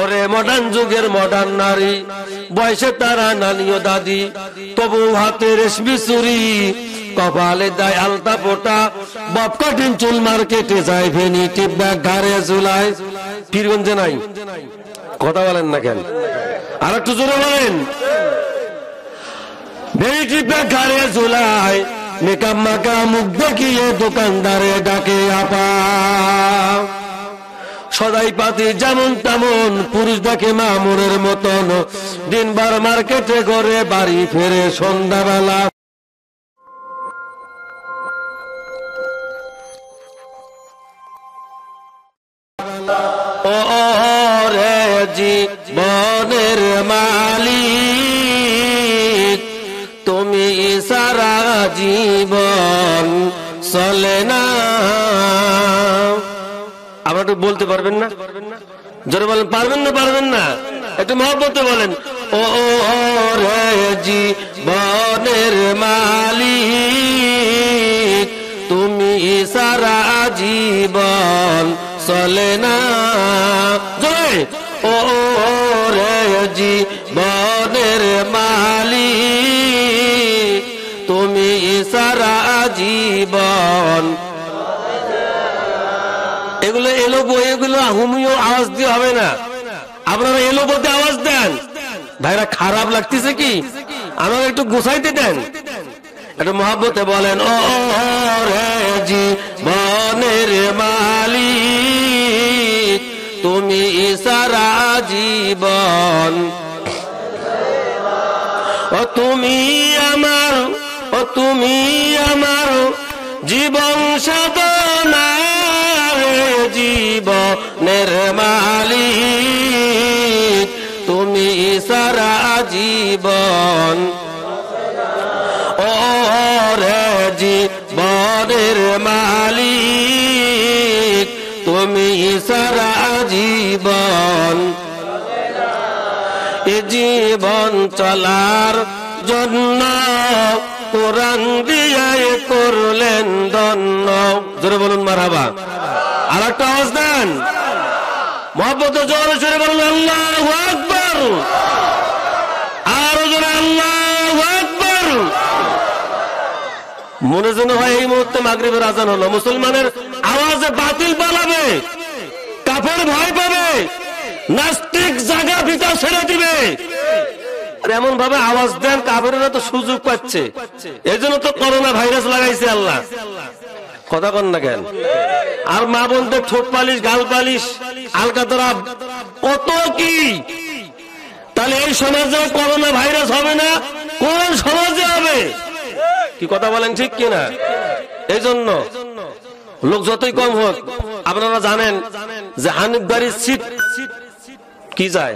ওরে মডার্ন যুগের মডার্ন নারী, বয়সে তারা নানিও দাদি, তবু হাতে রেশমি চুরি, কপালে দেয় আলতা পোটা, বব কাটিং চুল, মার্কেটে যায় ভেনি টিপ ব্যাগ ঘাড়ে ঝুলায়। পীরগঞ্জে নাই, কথা বলেন না কেন? আর একটু জোরে বলেন। ভেনি টিপ ব্যাগ ঘাড়ে ঝুলায়, মেকআপ মাকা মুখ দেখিয়ে দোকানদারে ডাকে আপা। সদাই পাতি যেমন তেমন, পুরুষ দেখে মামুনের মতন, দিনবার মার্কেটে ঘরে বাড়ি ফেরে সন্ধ্যাবেলা। ও রে জীবনের মালিক, তুমি সারা জীবন চলে না। আবার একটু বলতে পারবেন না? জোরে বলেন, পারবেন না? পারবেন না? একটু মহব্বতে বলেন। ও রে জীবনের মালিক, তুমি সারা জীবন চলে না। জোরে। ও রে জীবনের মালিক, তুমি সারা জীবন। এগুলো এলো বই, এগুলো হুমিও আওয়াজ দিয়ে হবে না, আপনারা এলো বলতে আওয়াজ দেন। ভাইরা খারাপ লাগতেছে কি? আমাকে একটু গুছাইতে দেন, একটু মহব্বতে বলেন। ও রে জীবনের মালিক, তুমি সারা জীবন। ও তুমি আমার, ও তুমি আমার জীবন সাধনা, জীবনের মালিক, তুমি সারা জীবন। ও রে জীবনের মালিক, তুমি সারা জীবন। এ জীবন চলার জন্য কোরআন দিয়ে করলেন ধন্য। জোরে বলুন মারহাবা। আর একটা আওয়াজ দেন, মহব্বত জোরে জোরে বলুন আল্লাহু আকবার। আরো জোরে আল্লাহু আকবার। মনে যেন হয় এই মুহূর্তে মাগরিবের আজান হলো, মুসলমানের আওয়াজে বাতিল পালাবে, কাফের ভয় পাবে, নাস্তিক জায়গা ভিতর ছেড়ে দিবে। এমন ভাবে আওয়াজ দেন কাফেররা তো সুযোগ পাচ্ছে। এই জন্য তো করোনা ভাইরাস লাগাইছে আল্লাহ। কথা কন না কেন? আর মা বোনদের ঠোঁট পালিশ, গাল পালিশ, আলকাতরা কত কি। তাহলে এই সমাজে করোনা ভাইরাস হবে না, কোন সমাজে হবে? কি কথা বলেন, ঠিক কিনা? এই জন্য লোক যতই কম হোক, আপনারা জানেন যে হানিফ বাড়ির সিট কি যায়,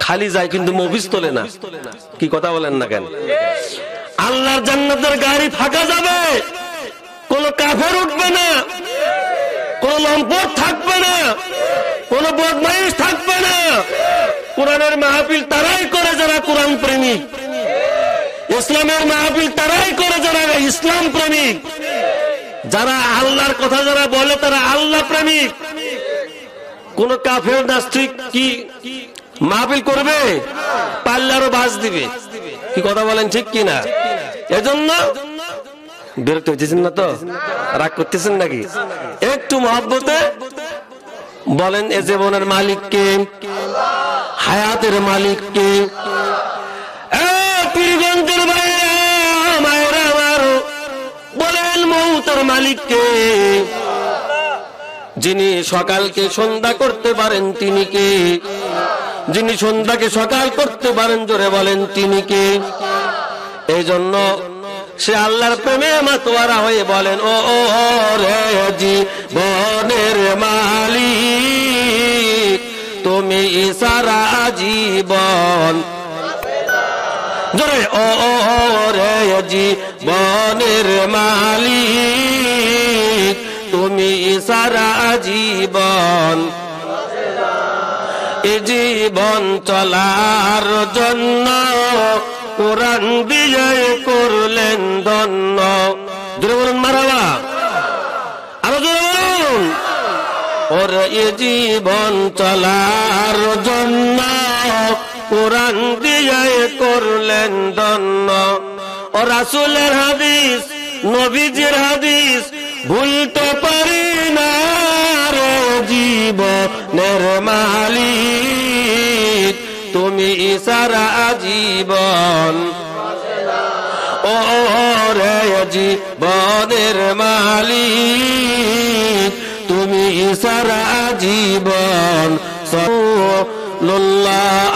খালি যায়, কিন্তু মফিজ তোলে না। কি কথা বলেন না কেন? আল্লাহর জান্নাতের গাড়ি ফাঁকা যাবে, কোন কাফের উঠবে না, কোন লম্পট থাকবে না, কোন বদমাইশ থাকবে না। কোরআনের মাহফিল তারাই করে যারা কোরআন প্রেমিক, ইসলামের মাহফিল তারাই করে যারা ইসলাম প্রেমিক, যারা আল্লাহর কথা যারা বলে তারা আল্লাহ প্রেমিক। কোন কাফের নাস্তিক কি মাহফিল করবে? পারলে আরো বাস দিবে। কি কথা বলেন, ঠিক কিনা? এজন্য বিরক্ত হইতেছেন না তো? রাগ করতেছেন নাকি? একটু মহব্বতে বলেন, এ জীবনের মালিককে, হায়াতের মালিককে। পীরগঞ্জের বাইরে মায়েরা আমার বলেন, মৌতের মালিককে। যিনি সকালকে সন্ধ্যা করতে পারেন তিনি কে? যিনি সন্ধ্যাকে সকাল করতে পারেন, জোরে বলেন তিনি কে? এই জন্য সে আল্লাহর প্রেমে মাতোয়ারা হয়ে বলেন, ও রে জীবনের মালিক, তুমি সারা জীবন। জোরে, ও রে জীবনের মালিক, তুমি সারা জীবন। এ জীবন চলার জন্য কোরআন দিয়ে করলেন ধন্য। জোরে বলুন মারহাবা। আরো জোরে বলুন। ওর এ জীবন চলার জন্য কোরআন দিয়ে করলেন ধন্য। ও রাসূলের হাদিস, নবীজির হাদিস ভুলতে পারি না রে জীবনের মালিক, তুমি সারা জীবন। ও রে জীবনের মালিক, তুমি সারা জীবন।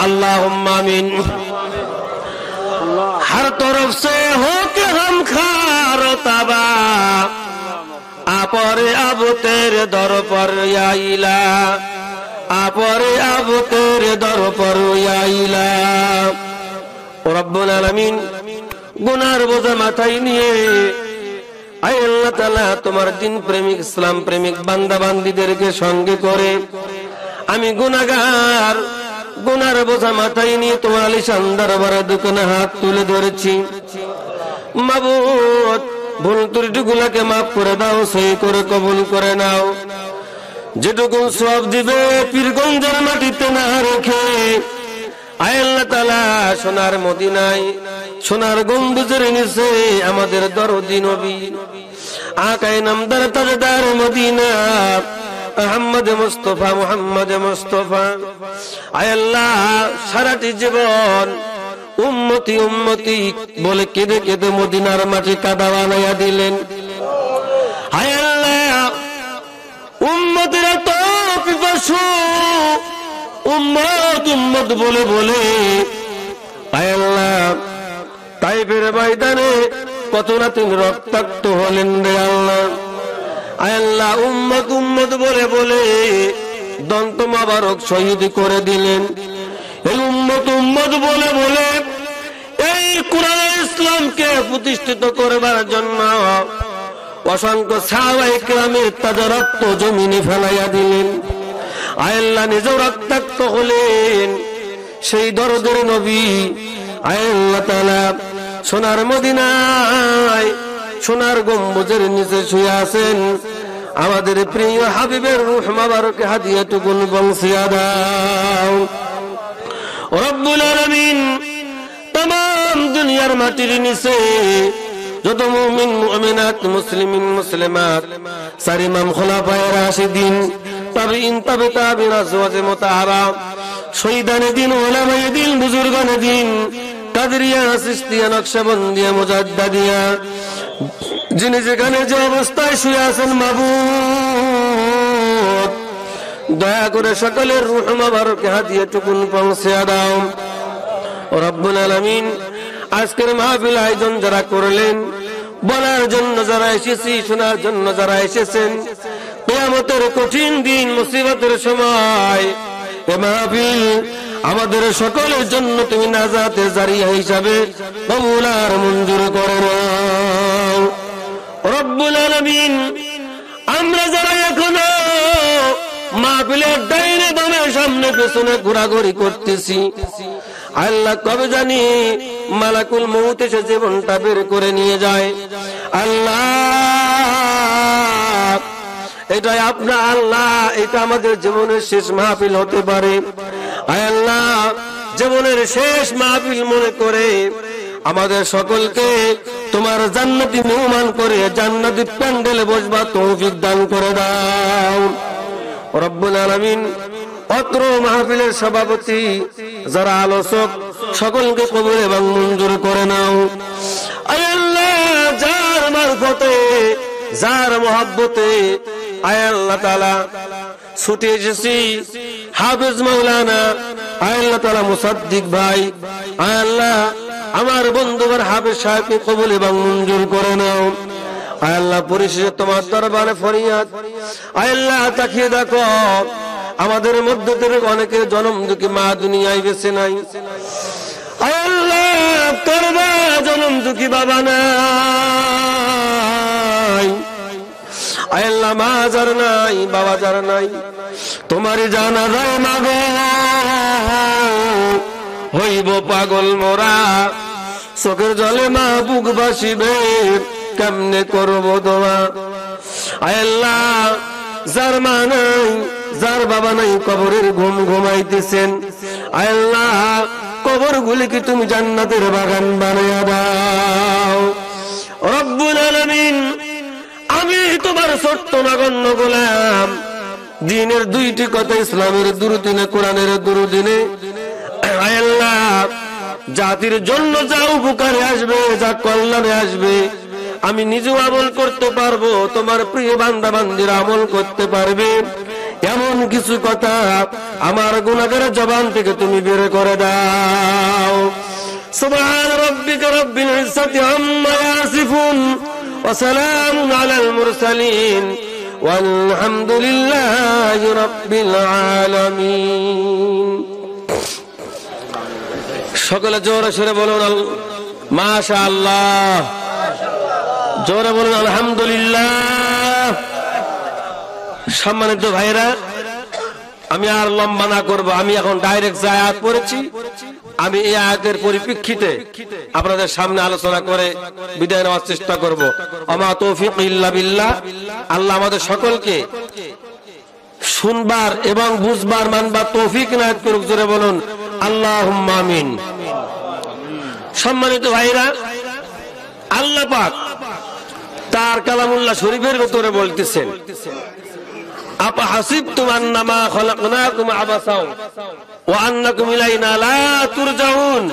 अल्लाहुम्मा आमीन। हर तरफ से हो के हम खार तबा, आपरे अब तेरे दर पर या इला, आपरे अब तेरे दर पर या इला। रब्बुल आलामीन गुनार बोझा माथाय निये आय अल्लाह ताआला तुम्हार दिन प्रेमिक इस्लाम प्रेमिक बांदा बांदीदेरके संगे करे আমি গুনাহগার, গুনার বোঝা মাথায় নিয়ে তোমার আলিশান দরবারে দুখানা হাত তুলে ধরেছি। মাবুদ, ভুল ত্রুটিগুলোকে মাফ করে দাও, সহি করে কবুল করে নাও। যেটুকু সওয়াব দিবে পীরগঞ্জের মাটিতে না রেখে আয় আল্লাহ তাআলা সোনার মদিনায় সোনার গম্বুজের নিচে আমাদের দরদি নবী আকায়ে নামদার তাজদার মদিনা মোহাম্মদ মুস্তাফা মোহাম্মদ মুস্তাফা আয় আল্লাহ সারাটি জীবন উম্মতি উম্মতি বলে কেঁদে কেঁদে মদিনার মাটি কাদা বানাইয়া দিলেন। আয় আল্লাহ উম্মতিরা তো পিপাসু, উম্মত উম্মত বলে বলে আয় আল্লাহ তাইফের ময়দানে কত না তিনি রক্তাক্ত হলেন রে আল্লাহ। আয় আল্লাহ উম্মত উম্মত বলে বলে দন্ত মোবারক শহীদ করে দিলেন। এই উম্মত উম্মত বলে বলে এই কুরআন ইসলামকে প্রতিষ্ঠিত করবার জন্য অসংখ্য সাহাবায়ে কেরামের তাজা রক্ত জমিনে ফেলাইয়া দিলেন। আয় আল্লাহ নিজেও রক্তাক্ত হলেন। সেই দরদের নবী আয় আল্লাহ তাআলা সোনার মদিনায় সোনার গম্বুজের নিচে শুয়ে আছেন। আমাদের প্রিয় হাবিবের রূহ মোবারক হাদিয়াতুকুন পৌঁছিয়া দাও রব্বুল আলামিন। तमाम দুনিয়ার মাটির নিচে যত মুমিন মুমিনাত মুসলিমিন মুসলিমাত চার ইমাম খোলাফায়ে রাশিদিন তাবিঈন তাবে তাবিঈন আজওয়াজে মুতাহারা শহীদানে দিন উলামায়ে দিন বুজুর্গানে দিন কাদরিয়া চিশতিয়া নকশবন্দিয়া মুজাদ্দাদিয়া যিনি যেখানে যে অবস্থায় শুয়ে আছেন মাবুদ দয়া করে সকলের রূহ মোবারকে হাদিয়াতুকুন পৌঁছে দাও রব্বুল আলামিন। আজকের মাহফিল আয়োজন যারা করলেন, বলার জন্য যারা এসেছি, শোনার জন্য যারা এসেছেন, কিয়ামতের কঠিন দিন মুসিবতের সময় এ মাহফিল আমাদের সকলের জন্য তুমি নাজাতের জারিয়া হিসাবে কবুল আর মঞ্জুর করে নাও রব্বুল আলামিন। আমরা যারা এখনো মাহফিলের ডাইনে বামে সামনে পেছনে ঘোরাঘুরি করতেছি, আল্লাহ কবে জানি মালাকুল মউত এসে জীবনটা বের করে নিয়ে যায়। আল্লাহ এটাই আপনার আল্লাহ, এটা আমাদের জীবনের শেষ মাহফিল হতে পারে। আয় আল্লাহ জীবনের শেষ মাহফিল মনে করে আমাদের সকলকে তোমার জান্নাতি মেহমান করে জান্নাতি প্যান্ডেলে বসবার তৌফিক দান করে দাও রব্বুল আলামিন। অত্র মাহফিলের সভাপতি যারা আলোচক সকলকে কবুল এবং মঞ্জুর করে নাও। আয় আল্লাহ যার মারফতে যার মহব্বতে আয় আল্লাহ তাআলা ছুটে এসেছি হাফেজ মাওলানা আয় আল্লাহ তাআলা মুসাদ্দিক ভাই, আয় আল্লাহ আমার বন্ধুবার হাফেজ সাহেবকে কবুল এবং মঞ্জুর করে নাও। আয় আল্লাহ পরিশেষে তোমার দরবারে ফরিয়াদ, আয় আল্লাহ তাকিয়ে দেখো আমাদের মধ্যে থেকে অনেকের জন্ম দুঃখী মা দুনিয়ায় বেঁচে নাই। আয় আল্লাহ তোর মা জন্ম দুঃখী বাবা নাই, আয় আল্লাহ মা যার নাই বাবা যার নাই তোমারই জানা যায় মাগো হইব পাগল মোরা চোখের জলে মা বুক বাসিবে কেমনে করব দোয়া। আয় আল্লাহ যার মা নাই যার বাবা নাই কবরের ঘুম ঘুমাইতেছেন, আয় আল্লাহ কবরগুলিকে তুমি জান্নাতের বাগান বানায়া দাও। রব্বুল আলামিন, আমি তোমার ছোট্ট নগণ্য গোলাম, দ্বীনের দুইটি কথা, ইসলামের দুরুদিনে, কোরআনের দুরুদিনে, আয় আল্লাহ, জাতির জন্য যা উপকারে আসবে, যা কল্যাণে আসবে, আমি নিজেও আমল করতে পারবো, তোমার প্রিয় বান্দা বান্দিরা আমল করতে পারবে, এমন কিছু কথা আমার গুনাহগার জবান থেকে তুমি বের করে দাও। সুবহান রাব্বিকা রাব্বিল ইজ্জাতি আম্মা ইয়াসিফুন ওয়া সালামুন আলাল মুরসালিন ওয়ালহামদুলিল্লাহি রাব্বিল আলামিন। সকলে জোরে সরে বলুন মাশাআল্লাহ, জোরে বলুন আলহামদুলিল্লাহ। সম্মানিত ভাইরা, আমি আর লম্বা না করবো, আমি এখন ডাইরেক্ট যে আয়াত পড়েছি, আমি এই আয়াতের পরিপ্রেক্ষিতে আপনাদের সামনে আলোচনা করে বিদায় নেওয়ার চেষ্টা করব। আমা তৌফিক ইল্লা বিল্লাহ। আল্লাহ আমাদের সকলকে শুনবার এবং বুঝবার, মানবার তৌফিক নায়েত করুক। জোরে বলুন আল্লাহুম্মা আমিন। সম্মানিত ভাইরা, আল্লাহ পাক তার কালামুল্লাহ শরীফের ভিতরে বলতেছেন, আপা হাসিবতুম আন্নামা খলাকনাকুম আবাসাও ওয়া আন্নাকুম ইলাইনা লা তুরজাউন।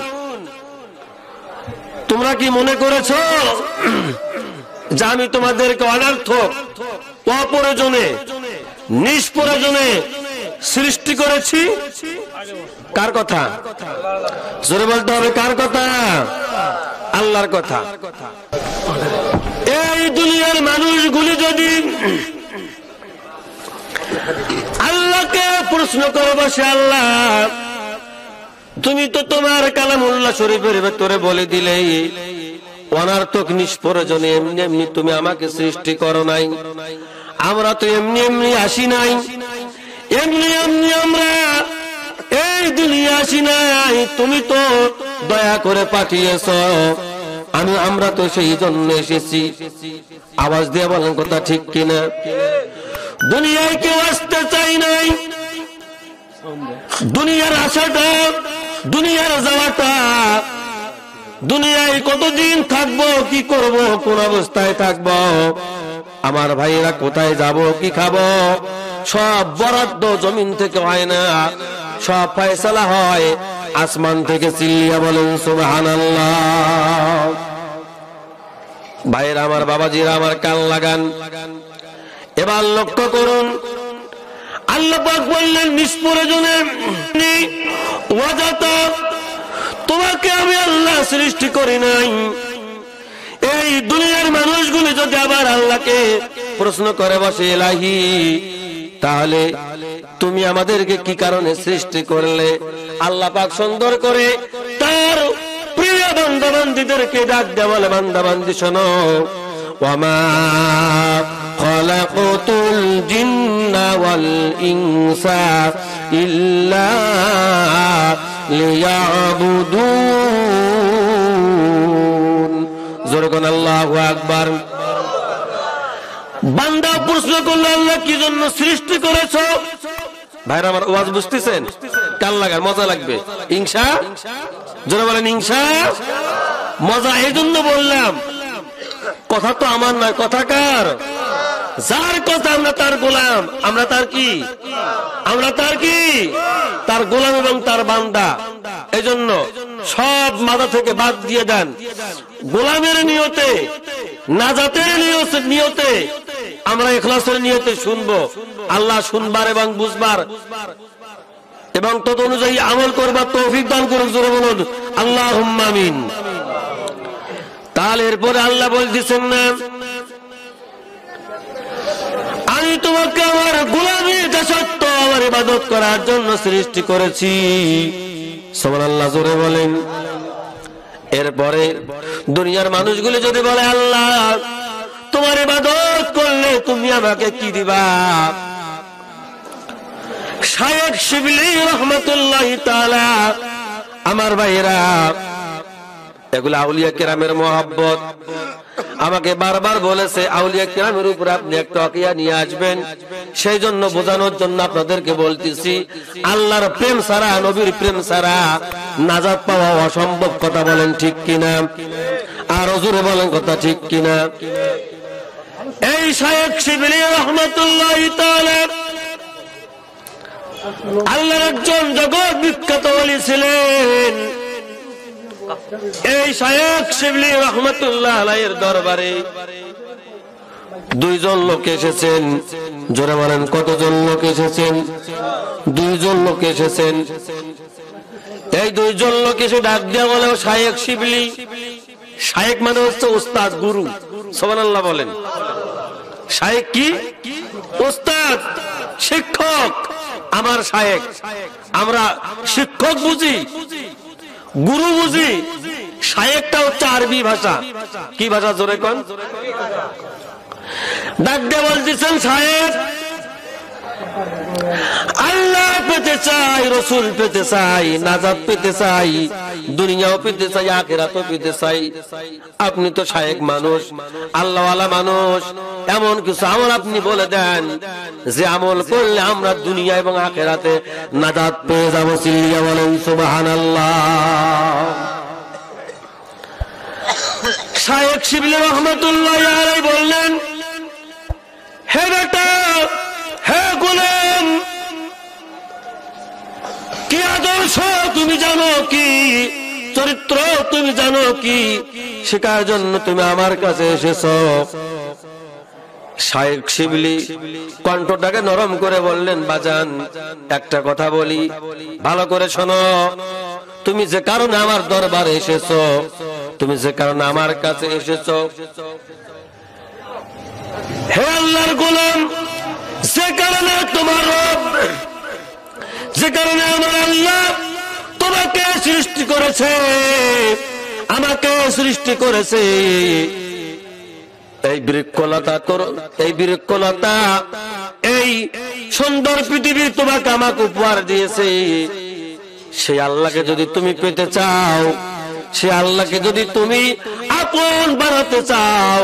তোমরা কি মনে করেছো যে আমি তোমাদেরকে অনর্থক, অপ্রয়োজনে, নিষ্প্রয়োজনে সৃষ্টি করেছি? কার কথা? জোরে বলতে হবে, কার কথা? আল্লাহর কথা। এই দুনিয়ার মানুষগুলি যদি আল্লাহকে প্রশ্ন করে বসে, আল্লাহ তুমি তো তোমার কালামুল্লাহ শরীফের ভেতরে বলে দিলে অনার্থক, নিষ্প্রয়োজনে এমনি এমনি তুমি আমাকে সৃষ্টি করো নাই, আমরা তো এমনি এমনি আসি নাই, এমনি এমনি আমরা এই দুনিয়া আসি নাই, তুমি তো দয়া করে পাঠিয়েছ, আমরা তো সেই জন্য এসেছি। আওয়াজ দিয়ে বলেন কথা ঠিক কিনা? দুনিয়ায় কেউ আসতে চাই নাই, দুনিয়ার আশাটা, দুনিয়ার যাওয়াটা, দুনিয়ায় কতদিন থাকবো, কি করব, কোন অবস্থায় থাকবো, আমার ভাইয়েরা কোথায় যাব, কি খাবো, সব বরাদ্দ জমিন থেকে হয় না, সব ফয়সালা হয় আসমান থেকে। চিল্লিয়া বলেন সুবহানাল্লাহ। ভাইয়েরা আমার, বাবাজিরা আমার, কান লাগান, এবার লক্ষ্য করুন। আল্লাহ পাক বললেন, নিষ্প্রয়োজনে ওয়াজাতা, তোমাকে আমি আল্লাহ সৃষ্টি করি নাই। এই দুনিয়ার মানুষগুলি যদি আবার আল্লাহকে প্রশ্ন করে বসে, ইলাহি তাহলে তুমি আমাদেরকে কি কারণে সৃষ্টি করলে? আল্লাহ পাক সুন্দর করে তার প্রিয় বান্দা বান্দীদেরকে ডাক দেয়া বলে, বান্দা বান্দী শোনো, ওয়ামা খালাকাতুল জিন্না ওয়াল ইনসা ইল্লা লিয়াবুদুন। জোরে কোন আল্লাহু আকবার। বান্দা প্রশ্ন করলো, আল্লাহ কি জন্য সৃষ্টি করেছো? ভাইরা আমার, ওয়াজ বুঝতেছেন? কান লাগার, মজা লাগবে। হিংসা? জোরে বলেন হিংসা। মজা এই জন্য বললাম, কথা তো আমার নয়, কথা কার? যার কথা আমরা তার গোলাম, আমরা তার কি? আমরা তার কি? তার গোলাম এবং তার বান্দা। এই জন্য সব মাথা থেকে বাদ দিয়ে দেন। গোলামের নিয়তে, নাজাতের নিয়তে, আমরা ইখলাসের নিয়তে শুনবো, আল্লাহ শুনবার এবং বুঝবার এবং তত অনুযায়ী আমল করবার তৌফিক দান করুন। জোরে বলুন আল্লাহুম্মা আমিন। তাহলে এরপরে আল্লাহ বলতেছেন না, আমি তোমাকে আমার গোলামী দাসত্ব, আমার ইবাদত করার জন্য সৃষ্টি করেছি। সুবহানাল্লাহ, জোরে বলেন। এরপরে দুনিয়ার মানুষগুলো যদি বলে, আল্লাহ তোমার ইবাদত করলে তুমি আমাকে কি দিবা? শায়েখ শিবলি রাহমাতুল্লাহি তাআলা, আমার ভাইয়েরা, এগুলো আউলিয়া কেরামের মহব্বত। আমাকে বারবার বলেছে, আউলিয়া কেরামের উপর আপনি একটা ওয়াকিয়া নিয়ে আসবেন। সেই জন্য বোঝানোর জন্য আপনাদেরকে বলতেছি, আল্লাহর প্রেম ছাড়া, নবীর প্রেম ছাড়া নাজাত পাওয়া অসম্ভব। কথা বলেন ঠিক কিনা? আর জোরে বলেন কথা ঠিক কিনা? এই শায়েখ শিবলি রহমাতুল্লাহি তাআলা আল্লাহর একজন জগৎ বিখ্যাত ওলি ছিলেন। এই শায়েখ শিবলি রহমাতুল্লাহ আলাইহির দরবারে দুইজন লোক এসেছেন। জোরে বলেন কতজন লোক এসেছেন? দুইজন লোক এসেছেন। এই দুইজন লোক এসে ডাক দিয়া বলে, শায়েখ শিবলি। শায়েখ মানে হচ্ছে উস্তাদ, গুরু। সুবহানাল্লাহ বলেন। শায়েখ কি? উস্তাদ, শিক্ষক। আমার শায়েখ, আমরা শিক্ষক বুঝি, গুরু বুঝি। শায়েখটা হচ্ছে আরবি ভাষা। কি ভাষা? জোরে কোন? ডাক দিয়ে বলতেছেন, শায়েখ আল্লাহ পেতে চাই, রসুল পেতে চাই, নাজাত পেতে চাই, দুনিয়াও পেতে চাই, আখিরাতও পেতে চাই। আপনি তো শায়েখ মানুষ, আল্লাহওয়ালা মানুষ, এমন কিছু আমল আপনি বলে দেন যে আমল করলে আমরা দুনিয়া এবং আখিরাতে নাজাত পেয়ে যাবো। চিল্লিয়া বলেন সুবহানাল্লাহ। শায়েখ শিবলি রহমাতুল্লাহি আলাইহি বললেন, হে বেটা, হে গোলাম, কি আদর্শ তুমি জানো, কি চরিত্র তুমি জানো, কি শেখার জন্য তুমি আমার কাছে এসেছো? শায়েখ শিবলি কণ্ঠটাকে নরম করে বললেন, বাজান একটা কথা বলি, ভালো করে শোনো। তুমি যে কারণে আমার দরবারে এসেছো, তুমি যে কারণে আমার কাছে এসেছো, হে আল্লাহর গোলাম, যে কারণে তোমার রব, যে কারণে আমার আল্লাহ তোমাকে সৃষ্টি করেছে, আমাকে সৃষ্টি করেছে, এই বৃক্ষলতা, এই বৃক্ষলতা, এই সুন্দর পৃথিবী তোমাকে আমাকে উপহার দিয়েছে। সেই আল্লাহকে যদি তুমি পেতে চাও, সেই আল্লাহকে যদি তুমি আপন বানাতে চাও,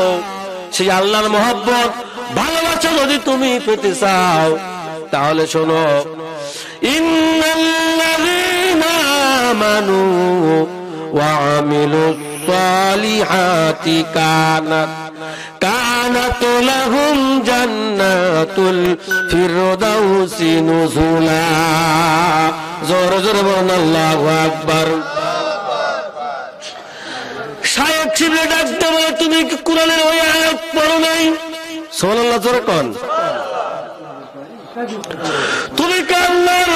সেই আল্লাহর মহব্বত ভালোবাসা যদি তুমি পেতে চাও, তাহলে শোনো, ইন্নাল্লাযীনা আমানু ওয়া আমিলুস সালিহাতি কানাত লাহুম জান্নাতুল ফিরদাউসি নুজুলা। জোরে জোরে বলুন আল্লাহু আকবার। শায়েখ শিবলি ডাকতে বলে, তুমি কি কোরআনের ওই আয়াত পড়ো নাই? সুবহানাল্লাহ জোরে কোন। তুমি কি আল্লাহর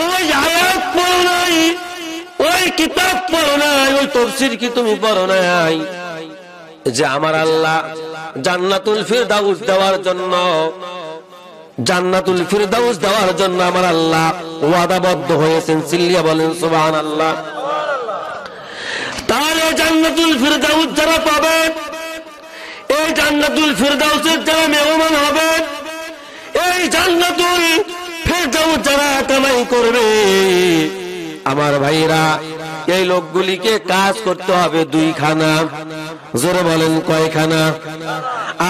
ওই আয়াত পড়ো নাই? ওই কিতাব পড়ো নাই? ওই তাফসীর কি তুমি পড়ো নাই? যে আমার আল্লাহ জান্নাতুল ফিরদাউস দেওয়ার জন্য, জান্নাতুল ফিরদাউস দেওয়ার জন্য আমার আল্লাহ ওয়াদাবদ্ধ হয়েছেন। চিল্লিয়া বলেন সুবহানাল্লাহ। তাহলে জান্নাতুল ফিরদাউস যারা পাবে, এই জান্নাতুল ফিরদাউসের যারা মেহমান হবে, এই জান্নাতুল ফিরদাউস যারা কামাই করবে, আমার ভাইরা, এই লোকগুলিকে কাজ করতে হবে দুইখানা। জোরে বলেন কয়খানা?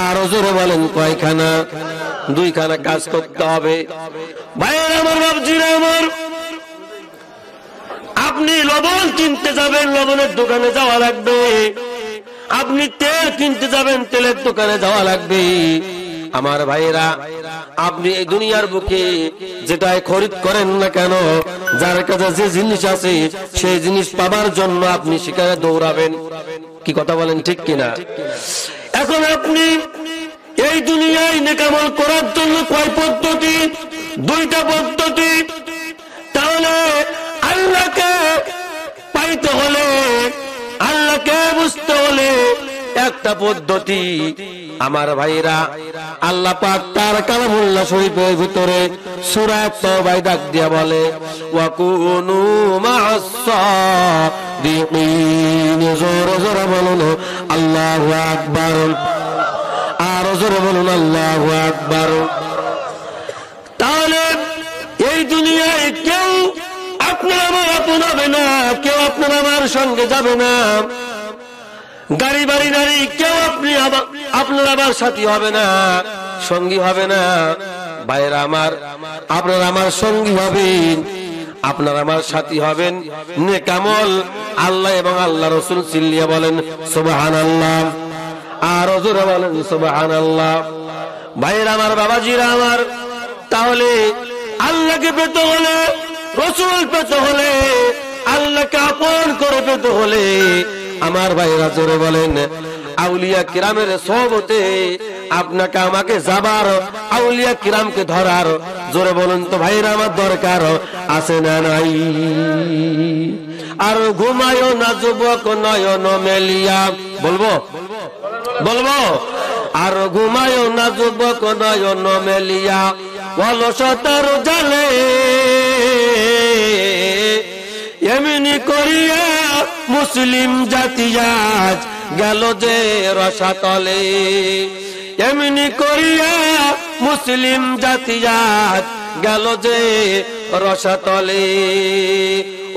আরো জোরে বলেন কয়খানা? দুইখানা কাজ করতে হবে। ভাইরা আমার, বাবজিরা আমার, আপনি লবণ কিনতে যাবেন, লবণের দোকানে যাওয়া লাগবে। আপনি তেল কিনতে যাবেন, তেলের দোকানে যাওয়া লাগবে। আমার ভাইরা, আপনি এই দুনিয়ার বুকে যেটাই খরিদ করেন না কেন, যার কাছে যে জিনিস আছে সেই জিনিস পাবার জন্য আপনি সেখানে দৌড়াবেন। কি কথা বলেন ঠিক কিনা? এখন আপনি এই দুনিয়ায় নেকামল করার জন্য কয় পদ্ধতি? দুইটা পদ্ধতি। তাহলে আল্লাহকে পাইতে হলে, আল্লাহকে বুঝতে হলে একটা পদ্ধতি। আমার ভাইরা, আল্লাহ পাক তার কালামুল্লাহ শরীফের ভিতরে সূরা তাওবায় ডাক দিয়া বলে, ওয়া কুনু মা'আস সাদিকিন। জোরে জোরে বলুন আল্লাহু আকবার। আর জোরে বলুন আল্লাহু আকবার। তাহলে এই দুনিয়ায় কেউ আপনার আমার আপন হবে না, কেউ আপনার আমার সঙ্গে যাবে না। গাড়ি বাড়ি নারী কেউ আপনার আবার সাথী হবে না, সঙ্গী হবে না। ভাইরা আমার, আপনার আমার সঙ্গী হবেন আপনারা আমার সাথী হবেন নেক আমল আল্লাহ এবং আল্লাহ রাসূল চিল্লিয়ে বলেন সুবহানাল্লাহ, আর জোরে বলেন সুবহানাল্লাহ। ভাইরা আমার, বাবাজিরা আমার, তাহলে আল্লাহকে পেতে হলে, রাসূল পেতে হলে, আল্লাহকে আপন করে পেতে হলে আমার ভাইরা জোরে বলেন আউলিয়া কিরামের সোহবতে আপনাকে আমাকে যাবার, আউলিয়া কিরামকে ধরার জোরে বলুন তো ভাইরা আমার দরকার আছে না নাই? আর ঘুমায় না যুবক নয়ন মেলিয়া, বলবো বলবো, আর ঘুমায় না যুবক নয়ন মেলিয়া অলসতার জালে, এমনি করিয়া মুসলিম জাতি আজ গেল যে রসাতলে, এমনি করিয়া মুসলিম জাতি আজ গেল যে রসাতলে,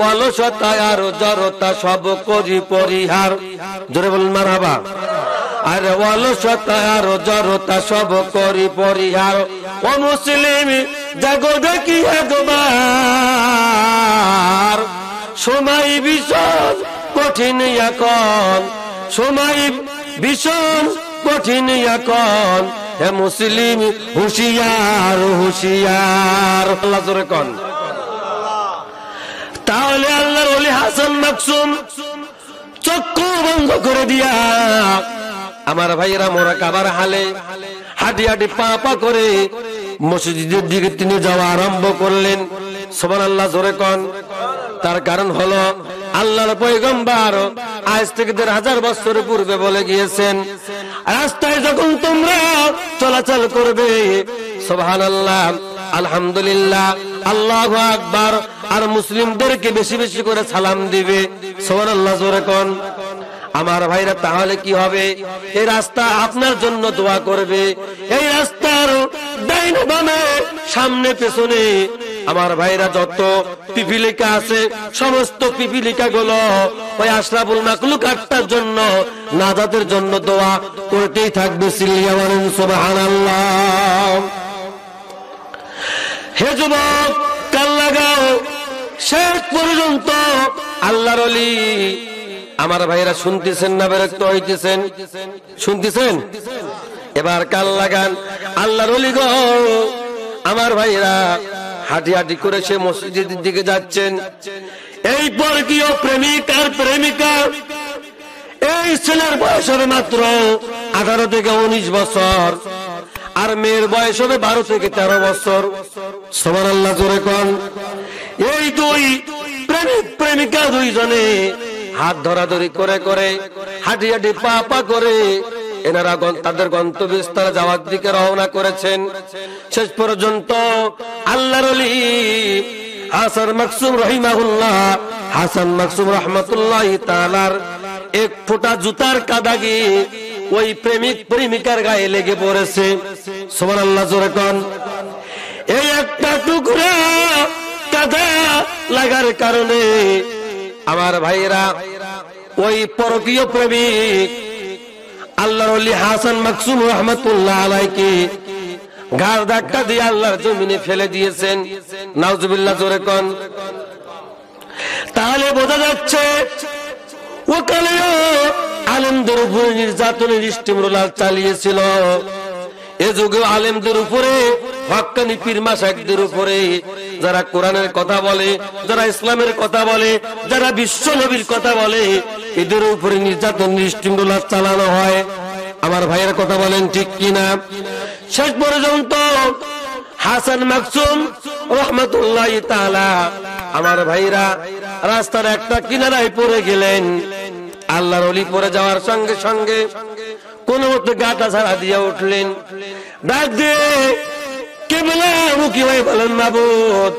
অলসতা আর জড়তা সব করি পরিহার, জোরে বলুন মারহাবা। আরে অলসতা আর জড়তা সব করি পরিহার, ও মুসলিম জাগো দেখি একবার, সময় ভীষণ কঠিন এখন, সময় ভীষণ কঠিন এখন, হে মুসলিম হুঁশিয়ার হুঁশিয়ার, আল্লাহ জোরে কোন। তাহলে আল্লাহর ওলি হাসান মাকসুম চক্ষু বন্ধ করে দিয়া আমার ভাইয়েরা মোরাকাবার হালে হাঁটি হাঁটি পা পা করে মসজিদের দিকে তিনি যাওয়া আরম্ভ করলেন। সুবহানাল্লাহ জোরে কোন। তার কারণ হলো আল্লাহর পয়গম্বর আজ থেকে ১৫০০ বছর পূর্বে বলে গিয়েছেন, রাস্তায় যখন তোমরা চলাচল করবে সুবহানাল্লাহ, আলহামদুলিল্লাহ, আল্লাহু আকবার, আর মুসলিমদেরকে বেশি বেশি করে সালাম দিবে। সুবহানাল্লাহ জোরে কোন। আমার ভাইরা, তাহলে কি হবে? এই রাস্তা আপনার জন্য দোয়া করবে। এই রাস্তার ডাইনে বামে সামনে পেছনে আমার ভাইরা যত পিপিলিকা আছে সমস্ত পিপিলিকা গুলো ওই আশরাফুল মাখলুকাতের জন্য, নাজাতের জন্য দোয়া করতেই থাকবে। সিলিয়া বলেন সুবহানাল্লাহ। হে যুবক, কান লাগাও, শেষ পর্যন্ত আল্লাহর ওলি আমার ভাইরা শুনতেছেন না বিরক্ত হইতেছেন? শুনতেছেন? এবার কান লাগান। আল্লাহর ওলি গো আমার ভাইরা হাঁটি হাঁটি করে সে মসজিদের দিকে যাচ্ছেন। এই পরকীয় প্রেমিক আর প্রেমিকা, এই ছেলের বয়স হবে মাত্র 18 থেকে 19 বছর, আর মেয়ের বয়স হবে 12 থেকে 13 বছর। সুবহানাল্লাহ জোরে কোন। এই দুই প্রেমিক প্রেমিকা দুইজনে হাত ধরাধরি করে করে হাঁটি হাঁটি পা পা করে এনারা তাদের গন্তব্যস্থলে যাওয়ার দিকে রওনা করেছেন। শেষ পর্যন্ত আল্লাহর ওলি হাসান মাকসুম রহিমাহুল্লাহ, হাসান মাকসুম রাহমাতুল্লাহি তাআলার এক ফোঁটা জুতার কাদাগি ওই প্রেমিক প্রেমিকার গায়ে লেগে পড়েছে। সুবহানাল্লাহ জোরে কোন। এই একটা টুকরা কাদা লাগার কারণে আমার ভাইরা ওই পরকীয় প্রেমিক আল্লাহর ওলি হাসান মাকসুম রাহমাতুল্লাহ আলাইহি ঘাড় ধাক্কা দিয়ে আল্লাহর জমিনে ফেলে দিয়েছেন। নাউজুবিল্লাহ জোরে কোন। তাহলে বোঝা যাচ্ছে ওকালেও আলেমদের উপরে নির্যাতনের স্টিমরোলার চালিয়েছিল। এ যুগে আলেমদের উপরে, হক্কানি পীর মাশায়েখদের উপরে, যারা কোরআনের কথা বলে, যারা ইসলামের কথা বলে, যারা বিশ্ব নবীর কথা বলে, এদের উপরে নির্যাতন স্টিমরোলার চালানো হয়। আমার ভাইয়ের কথা বলেন ঠিক কিনা? শেষ পর্যন্ত হাসান মাকসুম রাহমাতুল্লাহি তাআলা আমার ভাইরা রাস্তার একটা কিনারায় পড়ে গেলেন। আল্লাহর ওলি পড়ে যাওয়ার সঙ্গে সঙ্গে কোন মতে গাটা ছাড়া দিয়ে উঠলেন, ডাক দিয়ে কেবলা মুখী হয়ে বলেন, মাবুদ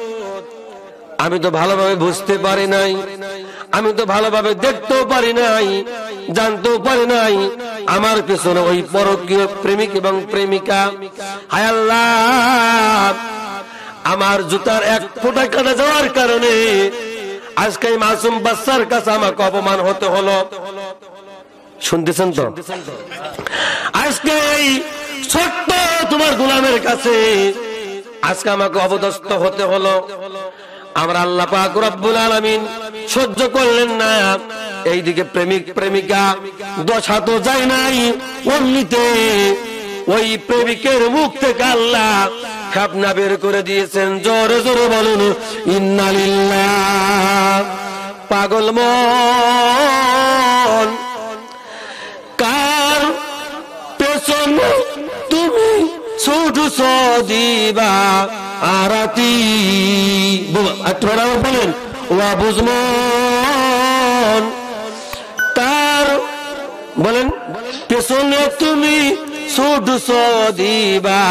আমি তো ভালোভাবে বুঝতে পারি নাই, আমি তো ভালোভাবে দেখতেও পারি নাই, জানতেও পারি নাই আমার পেছনে ওই পরকীয় প্রেমিক এবং প্রেমিকা। হায় আল্লাহ, আমার জুতার এক ফোঁটা কাটা যাওয়ার কারণে আজকে মাসুম বাচ্চার কাছে আমাকে অপমান হতে হলো। শুনতেছেন তো? আজকে এই ছোট্ট তোমার গোলামের কাছে আজকে আমাকে অপদস্থ হতে হলো। আমরা আল্লাহ পাক রব্বুল আলামিন সহ্য করলেন না। এইদিকে প্রেমিক প্রেমিকা দশা তো যায় নাই, অমনিতে ওই প্রেমিকের মুখ থেকে আল্লাহ খাপনা বের করে দিয়েছেন। জোরে জোরে বলুন ইন্না লিল্লাহ। পাগল মন কার পেছনে তুমি ছুটছ দিবা আরতি, আপনারা বলেন ওয়া বুঝমন তার, বলেন পেছনে তুমি ছুটছ দিবা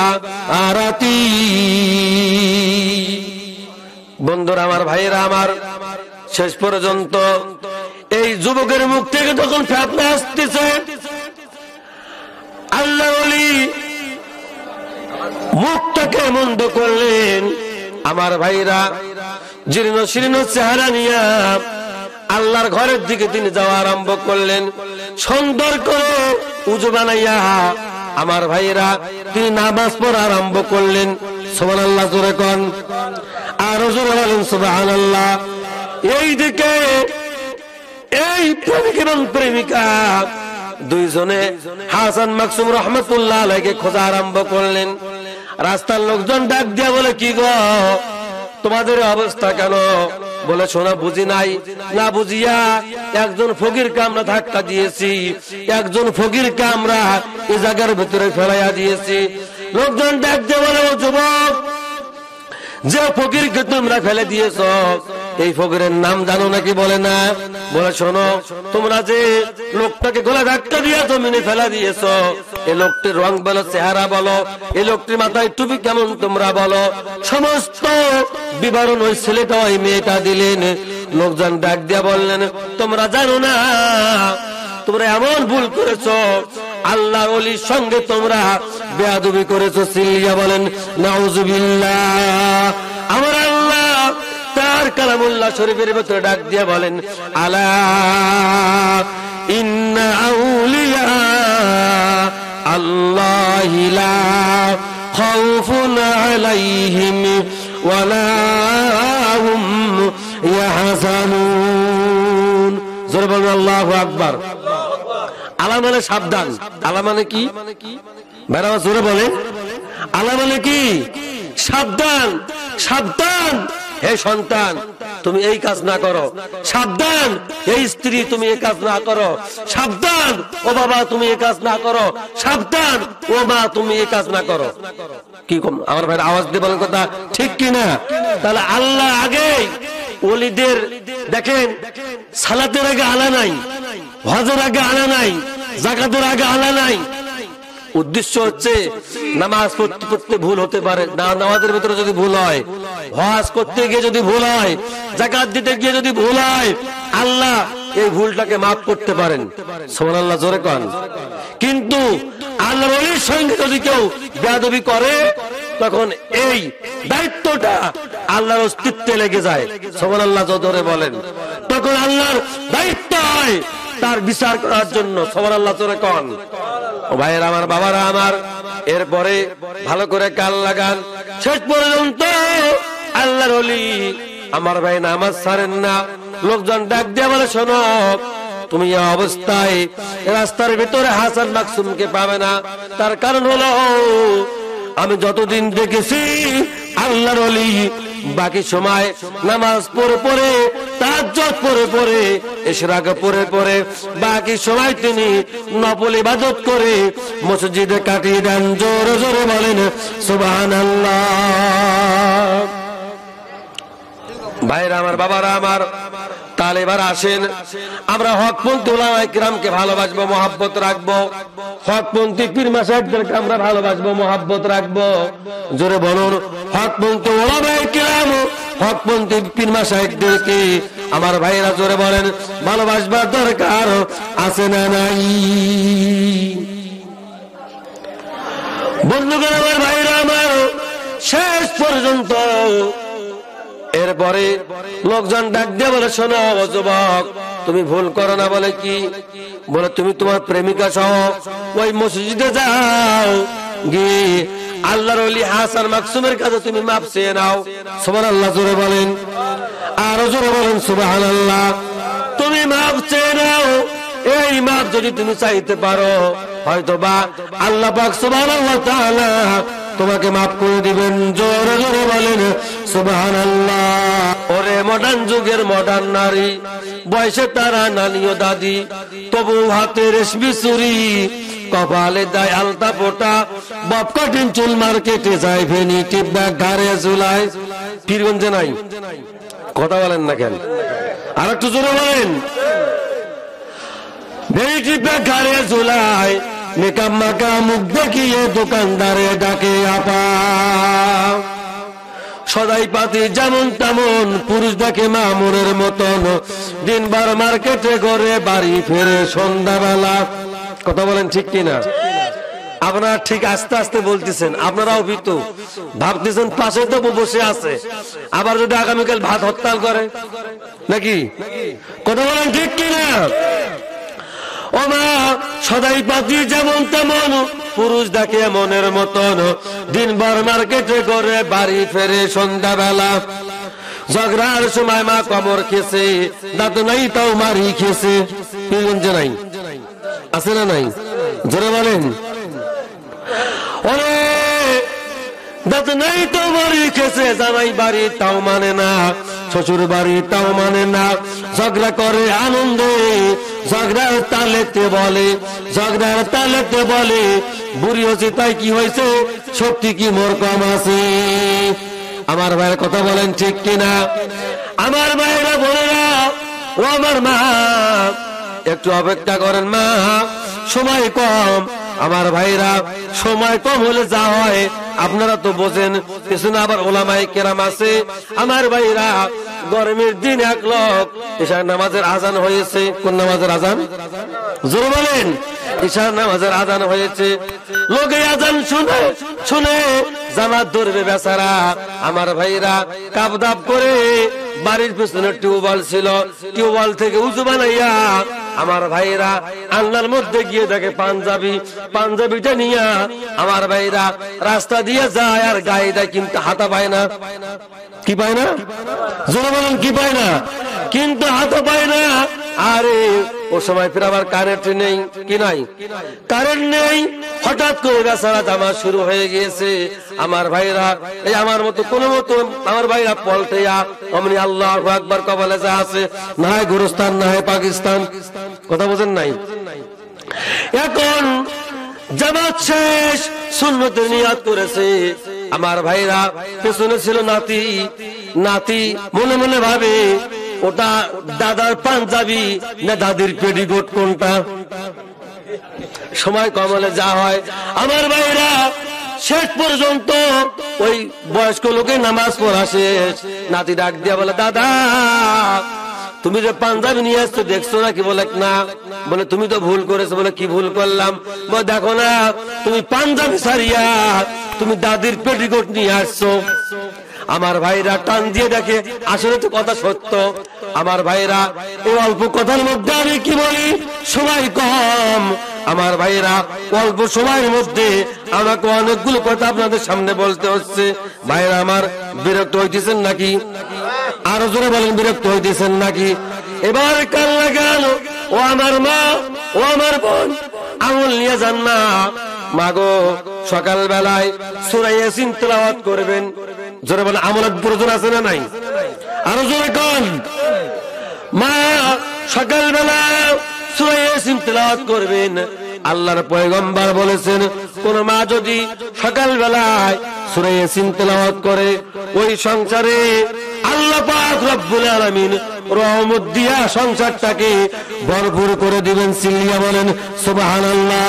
আরতি। বন্ধুরা আমার, ভাইয়েরা আমার, শেষ পর্যন্ত এই যুবকের মুখ থেকে যখন ফেতনা আসতেছে, আল্লাহ ওলি মুখটাকে মন্দ করলেন। আমার ভাইরা জীর্ণ শীর্ণ চেহারা নিয়ে আল্লাহর ঘরের দিকে তিনি যাওয়া আরম্ভ করলেন। সুন্দর করে উজু বানাইয়া আমার ভাইরা তিনি নামাজ পড়া আরম্ভ করলেন। সুবহানাল্লাহ জোরে কোন, আর জোরে বলেন সুবহানাল্লাহ। এইদিকে এই প্রেমিক এবং প্রেমিকা দুইজনে হাসান মাকসুম রহমতুল্লাহ আলাইহিকে খোঁজা আরম্ভ করলেন। রাস্তার লোকজন ডাক দিয়া বলে, কি গো তোমাদের অবস্থা কেন? বলে শোনা বুঝি নাই, না বুঝিয়া একজন ফকিরকে আমরা ধাক্কা দিয়েছি, একজন ফকিরকে আমরা এই জায়গার ভিতরে ফেলাইয়া দিয়েছি। লোকজন ডাক দিয়ে বলে, ও যুবক, যে ফকিরকে তোমরা ফেলে দিয়েছ এই ফকিরের নাম জানো নাকি? বলে না। বলে শোনো, তোমরা যে লোকটাকে গলা ধাক্কা দিয়ে জমিনে ফেলা দিয়েছ, এই লোকটির রং বলো, চেহারা বলো, এই লোকটির মাথায় টুপি কেমন তোমরা বলো। সমস্ত বিবরণ ওই ছেলেটা ওই মেয়েটা দিলেন। লোকজন ডাক দিয়া বললেন, তোমরা জানো না, তোমরা এমন ভুল করেছো, আল্লাহ ওলির সঙ্গে তোমরা বেয়াদবি করেছো। সিলিয়া বলেন নাউজুবিল্লাহ। আমার আল্লাহ তার কালামুল্লাহ শরীফের ভিতরে ডাক দিয়ে বলেন, আলা ইন্না আউলিয়া আল্লাহি লা খাউফুন আলাইহিম ওয়ালা হুম ইয়াহজানুন। জোরে বলুন আল্লাহু আকবার। আলা মানে সাবধান। আলা মানে কি? ভাইরা জোরে বলেন, আলা মানে কি? সাবধান। সাবধান হে সন্তান, তুমি এই কাজ না করো। সাবধান হে স্ত্রী, তুমি এই কাজ না করো। সাবধান ও বাবা, তুমি এই কাজ না করো। সাবধান ও মা, তুমি এই কাজ না করো। কি কম আমার ভাই আওয়াজ দিয়ে বলেন কথা ঠিক কিনা? তাহলে আল্লাহ আগে ওলিদের দেখেন, সালাতের আগে আলা নাই, হজের আগে আলা নাই, যাকাতের আগে আলা নাই। উদ্দেশ্য হচ্ছে নামাজ পড়তে পড়তে ভুল হতে পারে, নামাজের ভিতরে যদি ভুল হয়, হজ করতে গিয়ে যদি ভুল হয়, যাকাত দিতে গিয়ে যদি ভুল হয়, আল্লাহ এই ভুলটাকে মাফ করতে পারেন। সুবহানাল্লাহ জোরে কোন। কিন্তু আল্লাহর ওলির সঙ্গে যদি কেউ বেয়াদবি করে, তখন এই দায়িত্বটা আল্লাহর অস্তিত্বে লেগে যায়। সুবহানাল্লাহ জোরে বলেন। তখন আল্লাহর দায়িত্ব হয় তার বিচার করার জন্য। সুবহানাল্লাহ জোরে কোন। ও ভাইয়েরা আমার, বাবারা আমার, এরপরে ভালো করে কান লাগান। শেষ পর্যন্ত আল্লাহর ওলি আমার ভাই নামাজ ছাড়েন না। লোকজন ডাক দিয়ে বলে, শোনো, তুমি এই অবস্থায় রাস্তার ভিতরে হাসান মাকসুমকে পাবে না। তার কারণ হলো, আমি যতদিন দেখেছি আল্লাহর ওলি বাকি সময় নামাজ পড়ে পড়ে, তাহাজ্জুদ পড়ে পড়ে, ইশরাক পড়ে পড়ে, বাকি সময় তিনি নফল ইবাদত করে মসজিদে কাটিয়ে দেন। জোরে জোরে বলেন সুবহানাল্লাহ। ভাইরা আমার, বাবারা আমার, তাহলে এবার আসেন আমরা হকপন্থী উলামায়ে কিরামকে ভালোবাসবো, মহব্বত রাখবো। হকপন্থী পীর মাশায়েখদেরকে আমরা ভালোবাসবো, মহব্বত রাখবো। জোরে বলুন, হকপন্থী উলামায়ে কিরাম, হকপন্থী পীর মাশায়েখদেরকে আমার ভাইরা জোরে বলেন ভালোবাসবার দরকার আছে না নাই? বন্ধুগণ আমার, ভাইরা আমার, শেষ পর্যন্ত এরপরে লোকজন ডাক দিয়ে বলে, শোনো যুবক, তুমি ভুল করো না। বলে কি? বলে তুমি তোমার প্রেমিকা সহ ওই মসজিদে যাও, গিয়ে আল্লাহর ওলি হাসান মাকসুমের কাছে তুমি মাপ চেয়ে নাও। সুবহানাল্লাহ জোরে বলেন, আরো জোরে বলেন সুবহানাল্লাহ। তুমি মাপ চেয়ে নাও, এই মাপ যদি তুমি চাইতে পারো হয়তো বা আল্লাহ পাক সুবহানাল্লাহ তাআলা তোমাকে মাফ করে দিবেন। জোরে জোরে বলেন সুবহানাল্লাহ। ওরে মডার্ন যুগের মডার্ন নারী, বয়সে তারা নানিও দাদি, তবু হাতে রেশমি চুরি, কপালে দেয় আলতা পোটা, বব কাটিং চুল মার্কেটে যায় ভেনি টিপা ঘাড়ে ঝুলায়। পীরগঞ্জে নাই, কথা বলেন না কেন? আর একটু জোরে বলেন। ভেনি টিপা ঘাড়ে ঝুলায়, মেকআপ মাকা মুখ দেখিয়ে দোকানদারে ডাকে আপা। সদাই পাতি যেমন তেমন, পুরুষ ডাকে মামুনের মতন, দিনবার মার্কেটে ঘরে বাড়ি ফেরে সন্ধ্যাবেলা। কথা বলেন ঠিক কিনা? আপনারা ঠিক আস্তে আস্তে বলতেছেন, আপনারাও ভীতু ভাবতেছেন পাশে তো বসে আছে, আবার যদি আগামীকাল ভাত হরতাল করে নাকি? কথা বলেন ঠিক কিনা? ও মা, সদাই পাতি যেমন তেমন, পুরুষ ডাকে মনের মতন, দিনভর মার্কেটে করে বাড়ি ফেরে সন্ধ্যাবেলা। ঝগড়ার সময় মা কমর খেছে, দাঁত নাই তাও মারি খেছে। পীরগঞ্জে নাই, আছে না নাই? জোরে বলেন। ওরে দাঁত নাই তো মারি খেছে, জামাই বাড়ি তাও মানে না, শ্বশুর বাড়ি তাও মানে না। ঝগড়া করে আনন্দে, ঝগড়ার তালেতে বলে, ঝগড়ার তালেতে বলে, বুড়ি হচ্ছে তাই কি হয়েছে, শক্তি কি মোর কম আছে? আমার ভাইয়ের কথা বলেন ঠিক কিনা? আমার ভাইয়েরা বলে না, ও আমার মা একটু অপেক্ষা করেন মা, সময় কম। আমার ভাইরা সময় কম হলে যা হয় আপনারা তো বোঝেন। পিছনে আবার ওলামায়ে কেরাম আছে। আমার ভাইরা গরমের দিন এক লোক ঈশার নামাজের আজান হয়েছে। কোন নামাজের আজান? জোরে বলেন। ঈশার নামাজের আজান হয়েছে। লোকে আজান শুনে শুনে জামাত ধরবে বেচারা। আমার ভাইরা কাপ দাপ করে বাড়ির পিছনে টিউবওয়েল ছিল, টিউবওয়েল থেকে উজু বানাইয়া আমার ভাইরা আল্লাহর মধ্যে গিয়ে দেখে পাঞ্জাবিটা নিয়ে আমার ভাইরা রাস্তা দিয়ে যায় আর গায়ে দেয়, কিন্তু হাতা পায় না। কি পায় না? জোরে বলেন কি পায় না? কিন্তু হাতা পায় না। আরে ও সময় ফির আবার কারেন্ট নেই, কি নাই? কারেন্ট নেই। হঠাৎ করে বেচারা জামা শুরু হয়ে গিয়েছে। আমার ভাইরা এই আমার মতো কোন মতো আমার ভাইরা পল্টেয়া অমনি আল্লাহু আকবার কবলে যা আছে, না হয় গুরুস্তান না হয় পাকিস্তান। কথা বোঝেন নাই? এখন জামাত শেষ, সুন্নতের নিয়াত করেছে। আমার ভাইরা পেছনে ছিল নাতি, নাতি মনে মনে ভাবে ওটা দাদার পাঞ্জাবি না দাদির পেটিকোট কোনটা? সময় কম হলে যা হয়। আমার ভাইরা শেষ পর্যন্ত ওই বয়স্ক লোকে নামাজ পড়া শেষ। নাতি ডাক দিয়া বলে, দাদা তুমি যে পাঞ্জাবি নিয়ে আসছো দেখছো নাকি? বলে না। বলে তুমি তো ভুল করেছো। বলে কি ভুল করলাম? বলে দেখো না, তুমি পাঞ্জাবি ছাড়িয়া তুমি দাদির পেটিকোট নিয়ে আসছো। আমার ভাইরা টান দিয়ে দেখে আসলে তো কথা সত্য। আমার ভাইরা এই অল্প কথার মধ্যে আমি কি বলি, সময় কম। আমার ভাইরা অল্প সময়ের মধ্যে আমাকে অনেকগুলো কথা আপনাদের সামনে বলতে হচ্ছে। ভাইরা আমার বিরক্ত হইতেছেন নাকি? আরো জোরে বলেন, বিরক্ত হইতেছেন নাকি? এবার কাল লাগান। ও আমার মা, ও আমার বোন, আমল নিয়ে যান না। মাগো সকাল বেলায় সূরা ইয়াসিন তেলাওয়াত করবেন। জোরে বলে, আমলের প্রয়োজন আছে না নাই? আরো জোরে কোন মা, সকাল বেলা সূরা ইয়াসিন তেলাওয়াত করবেন। আল্লাহর পয়গম্বর বলেছেন, কোন মা যদি সকাল বেলায় সূরা ইয়াসিন তেলাওয়াত করে, ওই সংসারে আল্লাহ পাক রব্বুল আলামিন রহমত দিয়া সংসারটাকে ভরপুর করে দিবেন। সিল্লিয়া বলেন সুবহানাল্লাহ।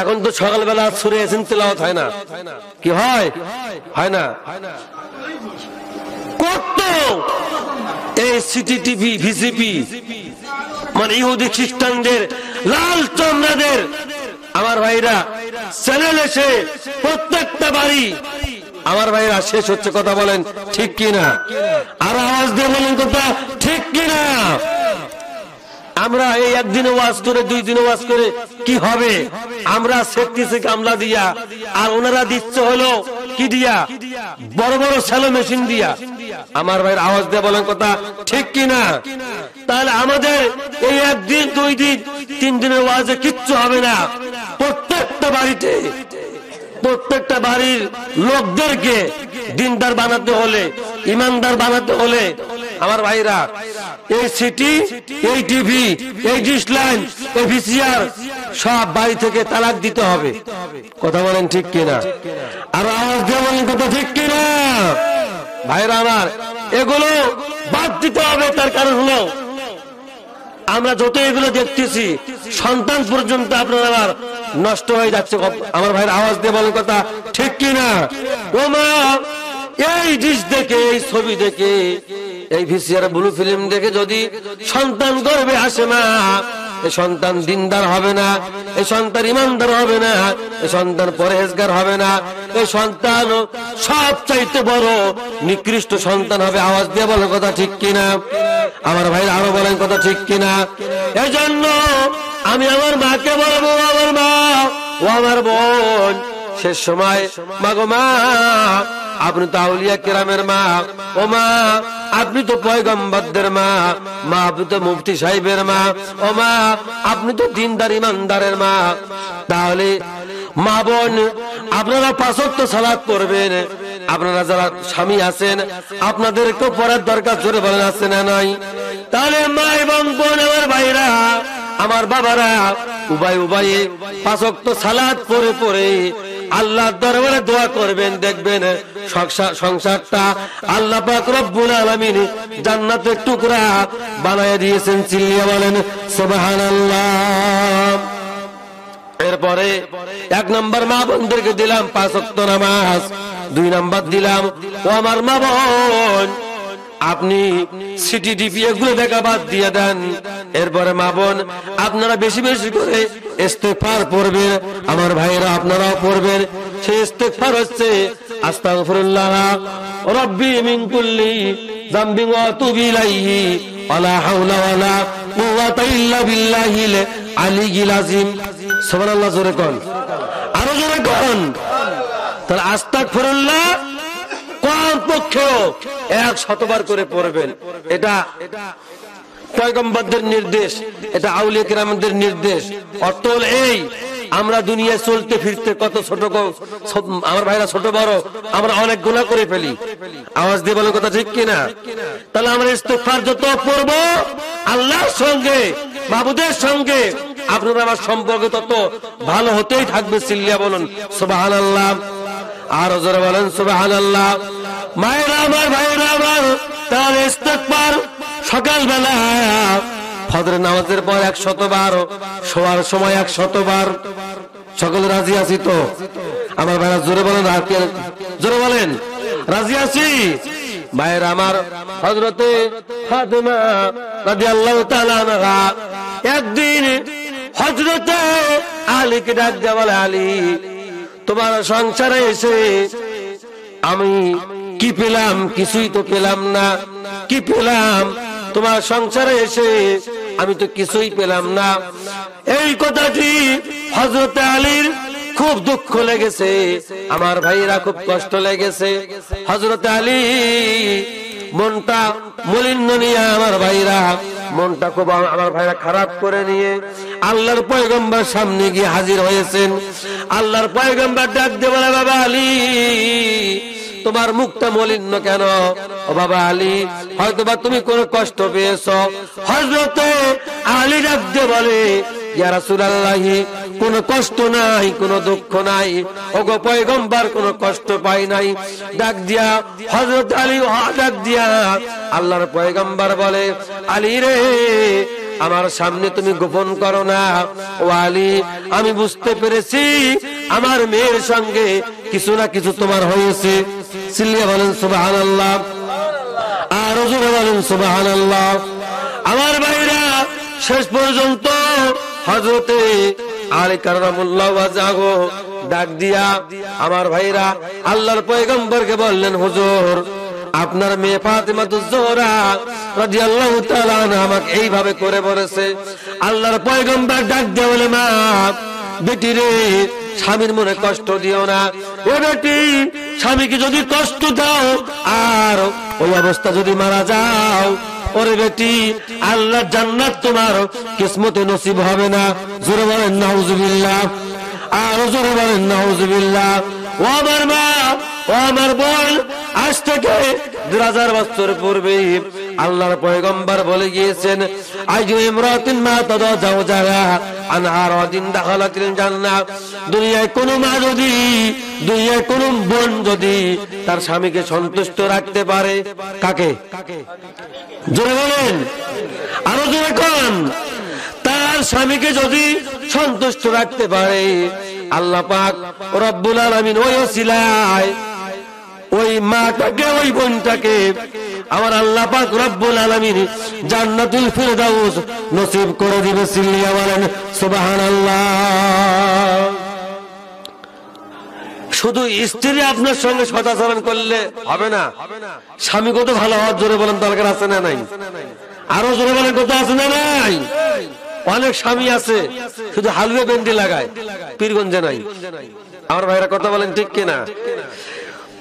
এখন তো সকালবেলা সূরা ইয়াসিন তেলাওয়াত হয় না। কি হয়? হয় না। কত এই সিটি টিভি, ভিসিপি মানে ইহুদি খ্রিস্টানদের লাল চন্দ্রাদের আমার ভাইরা চ্যানেল এসে প্রত্যেকটা বাড়ি আমার ভাইরা শেষ হচ্ছে। কথা বলেন ঠিক কিনা? আর আওয়াজ দিয়ে বলেন কথা ঠিক কিনা? আমরা এই একদিনে ওয়াজ করে 2 দিনে ওয়াজ করে কি হবে? আমরা সেক্টিসে কামলা দিয়া, আর ওনারা দিচ্ছে হলো কি দিয়া? বড় বড় স্যালো মেশিন দিয়া। আমার ভাইয়ের আওয়াজ দিয়ে বলেন কথা ঠিক কিনা? তাহলে আমাদের এই 1 দিন 2 দিন 3 দিনের ওয়াজে কিচ্ছু হবে না। প্রত্যেকটা বাড়ির লোকদেরকে দিনদার বানাতে হলে, ইমানদার বানাতে হলে আমার ভাইরা এই সিটি, এই টিভি, এই ডিশ লাইন, এই ভিসিআর সব বাড়ি থেকে তালাক দিতে হবে। কথা বলেন ঠিক কিনা? আর আওয়াজ দিয়ে বলেন কথা ঠিক কিনা? ভাইরা আমার, এগুলো বাদ দিতে হবে। তার কারণ হলো আমরা যত এগুলো দেখতেছি, সন্তান পর্যন্ত আপনার আবার নষ্ট হয়ে যাচ্ছে। আমার ভাইয়ের আওয়াজ দিয়ে বলেন কথা ঠিক কিনা? ও মা, এই ডিশ দেখে, এই ছবি দেখে, এই ভিসিআর ব্লু ফিল্ম দেখে যদি সন্তান গর্বে আসে না, এই সন্তান দিনদার হবে না, এই সন্তান ইমানদার হবে না, এই সন্তান পরহেজগার হবে না, এই সন্তান সব চাইতে বড় নিকৃষ্ট সন্তান হবে। আওয়াজ দিয়ে বলেন কথা ঠিক কিনা? আমার ভাই আরো বলেন কথা ঠিক কিনা? এই জন্য আমি আমার মাকে বলবো, আমার মা ও আমার বোন, শেষ সময় মাগো মা, আপনি তো আউলিয়া কেরামের মা, ও মা আপনি তো পয়গম্বরদের মা, মা আপনি তো মুফতি সাহেবের মা, ও মা আপনি তো দিনদার ইমানদারের মা। তাহলে মা বোন, আপনারা 5 ওয়াক্ত সালাত পড়বেন। আপনারা যারা স্বামী আছেন, আপনাদেরকেও পড়ার দরকার, জোরে বলেন আছে না নাই? তাহলে মা এবং বোন, আমার ভাইরা, আমার বাবারা, উভয়ে 5 ওয়াক্ত সালাত পড়ে আল্লাহর দরবারে দোয়া করবেন। দেখবেন সংসারটা আল্লাহ পাক রব্বুল আলামিন জান্নাতের টুকরা বানায় দিয়েছেন। চিল্লিয়ে বলেন সুবহানাল্লাহ। এরপরে 1 নাম্বার মা বোনদেরকে দিলাম 5 ওয়াক্ত নামাজ। 2 নাম্বার দিলাম, ও আমার মা বোন, আপনি সিটি টিভি এগুলো দেখা বাদ দিয়ে দেন। এরপরে মা বোন, আপনারা বেশি বেশি করে ইস্তেগফার পড়বেন। আমার ভাইরা আপনারাও পড়বেন। সেই ইস্তেগফার হচ্ছে আস্তাগফিরুল্লাহ রাব্বি মিন কুল্লি যামবিন ওয়া আতুবু ইলাইহি ওয়ালা হাওলা ওয়ালা কুওয়াতা ইল্লা বিল্লাহিল আলিয়্যিল আযীম। সুবহানাল্লাহ, জোরে কোন, আরো জোরে কোন। তাহলে আস্তাগফিরুল্লাহ কমপক্ষে 100 বার করে পড়বেন। এটা পয়গম্বরদের নির্দেশ, এটা আউলিয়া কেরামদের নির্দেশ। অর্থ হল এই, আমরা দুনিয়ায় চলতে ফিরতে কত ছোট, আমার ভাইরা ছোট বড়, আমরা অনেক গুনাহ করে ফেলি। আওয়াজ দিয়ে বলেন কথা ঠিক কিনা? তাহলে আমরা ইস্তেগফার যত পড়বো আল্লাহর সঙ্গে, মাবুদের সঙ্গে আপনার আমার সম্পর্ক তত ভালো হতেই থাকবে। সিল্লিয়া বলুন সুবহানাল্লাহ, আর জোরে বলেন সুবহানাল্লাহ। মায়েরা আমার, ভাইরা আমার, তাহলে ইস্তেগফার সকালবেলা ফজরের নামাজের পর 100 বার, শোয়ার সময় 100 বার। সকলে রাজি আছি তো? আমার ভাইরা জোরে বলেন, জোরে বলেন রাজি আছি? ভাইরা আমার, হযরতে ফাতেমা রাদিয়াল্লাহু তাআলা আনহা একদিন হযরতে আলীকে ডাক দিয়ে বলে, আলী, তোমার সংসারে এসে আমি কি পেলাম? কিছুই তো পেলাম না। কি পেলাম? তোমার সংসারে এসে আমি তো কিছুই পেলাম না। এই কথাটি হযরতে আলীর খুব দুঃখ লেগেছে, আমার ভাইরা খুব কষ্ট লেগেছে। হযরতে আলী মনটা মলিন নিয়ে, আমার ভাইরা মনটা খুব, আমার ভাইরা খারাপ করে নিয়ে আল্লাহর পয়গম্বর সামনে গিয়ে হাজির হয়েছেন। আল্লাহর পয়গম্বর ডাক দিয়ে বলে, বাবা আলী, তোমার মুখটা মলিন কেন? ও বাবা আলী, হয়তোবা তুমি কোনো কষ্ট পেয়েছো। হযরতে আলী ডাক দিয়ে বলে, ইয়া রাসূলুল্লাহ, কোনো কষ্ট নাই, কোনো দুঃখ নাই। ওগো পয়গম্বর, কোনো কষ্ট পাই নাই। ডাক দিয়া হযরত আলী ডাক দিয়া আল্লাহর পয়গম্বর বলে, আলী রে, আমার সামনে তুমি গোপন করো না। ও আলী, আমি বুঝতে পেরেছি আমার মেয়ের সঙ্গে কিছু না কিছু তোমার হয়েছে। চিল্লিয়ে বলেন সুবহানাল্লাহ, আর জোরে বলেন সুবহানাল্লাহ। আমার ভাইরা, শেষ পর্যন্ত হযরতে আলী কারামাল্লাহু ওয়াজহাহু ডাক দিয়া আমার ভাইরা আল্লাহর পয়গম্বরকে বললেন, হুজুর, আপনার মেয়ে ফাতেমাতুজ জোহরা রাদিয়াল্লাহু তাআলা আনহা আমাকে এইভাবে করে বলেছে। আল্লাহর পয়গম্বর ডাক দিয়ে বলে, মা বেটি রে, স্বামীর মনে কষ্ট দিও না। ও বেটি, স্বামীকে যদি কষ্ট দাও আর ওই অবস্থা যদি মারা যাও, ওরে বেটি, আল্লাহর জান্নাত তোমার কিসমতে নসিব হবে না। জোরে বলেন নাউজুবিল্লাহ, আর জোরে বলেন নাউজুবিল্লাহ। ও আমার মা, ও আমার বোন, আজ থেকে 2000 বছর পূর্বে আল্লাহর পয়গম্বর বলে গিয়েছেন, আইজু ইমরাতিন মা তাদা জাওজাহা আনহা রাদিন দাখালাতিল জান্নাহ। দুনিয়ায় কোন মা যদি, দুনিয়ায় কোন বোন যদি তার স্বামীকে সন্তুষ্ট রাখতে পারে, কাকে? জোরে বলেন, আরো জোরে কোন? তার স্বামীকে যদি সন্তুষ্ট রাখতে পারে, আল্লাহ পাক রব্বুল আলামিন ওই ওসিলায় ওই মাটাকে, ওই বোনটাকে আমার আল্লাহ পাক রব্বুল আলামিন জান্নাতুল ফিরদাউস নসিব করে দিবে। সিল্লিয়া বলেন সুবহানাল্লাহ। শুধু স্ত্রী আপনার সঙ্গে সদাচরণ করলে হবে না, স্বামী কত ভালো হওয়ার জোরে বলেন দরকার আছে না নাই? আরো জোরে বলেন কত আছে না নাই? অনেক স্বামী আছে শুধু হালুয়া বেন্ডি লাগায়, পীরগঞ্জে নাই। আমার ভাইরা কথা বলেন ঠিক কিনা?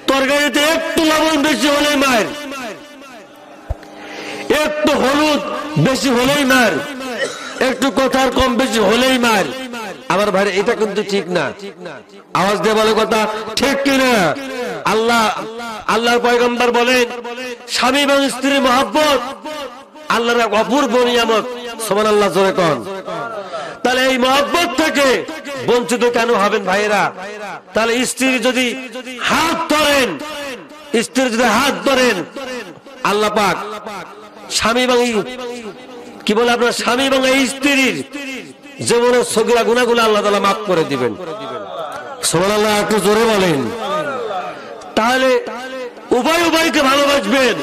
তরকারিতে একটু লবণ বেশি হলেই মার, একটু হলুদ বেশি হলেই মার, একটু কথার কম বেশি হলেই মার। আমার ভাইরা এটা কিন্তু ঠিক না। আওয়াজ দিয়ে বলে কথা ঠিক কিনা? আল্লাহর পয়গম্বর বলেন, স্বামী এবং স্ত্রীর মহব্বত আল্লাহর এক অপূর্ব নিয়ামত। সুবহানাল্লাহ জোরে কোন? তাহলে এই মহব্বত থেকে বঞ্চিত কেন হবেন ভাইরা? তাহলে স্ত্রী যদি হাত ধরেন, স্ত্রী যদি হাত ধরেন, আল্লাহ পাক স্বামী এবং কি বলে আপনার স্বামী এবং এই স্ত্রীর জীবনের সগীরা গুনাহগুলো আল্লাহ তাআলা মাফ করে দিবেন। সুবহানাল্লাহ, একটু জোরে বলেন। তাহলে উভয় উভয়কে ভালোবাসবেন,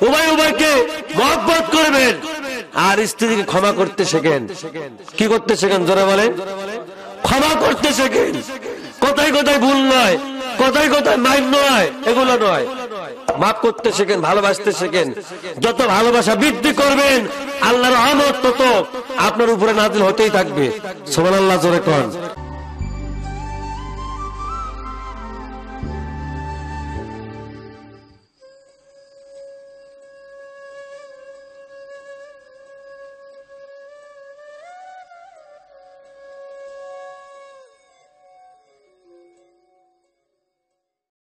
উভয় উভয়কে মহব্বত করবেন, আর স্ত্রীকে ক্ষমা করতে শেখেন। কি করতে শেখেন? জোরে বলেন। ক্ষমা করতে শেখেন। কোথায় কোথায় ভুল নয়, কোথায় কোথায় মাইন নয়, এগুলো নয়, মাফ করতে শেখেন, ভালোবাসতে শেখেন। যত ভালোবাসা বৃদ্ধি করবেন, আল্লাহর রহমত তত আপনার উপরে নাজিল হতেই থাকবে। সুবহানাল্লাহ জোরে কোন?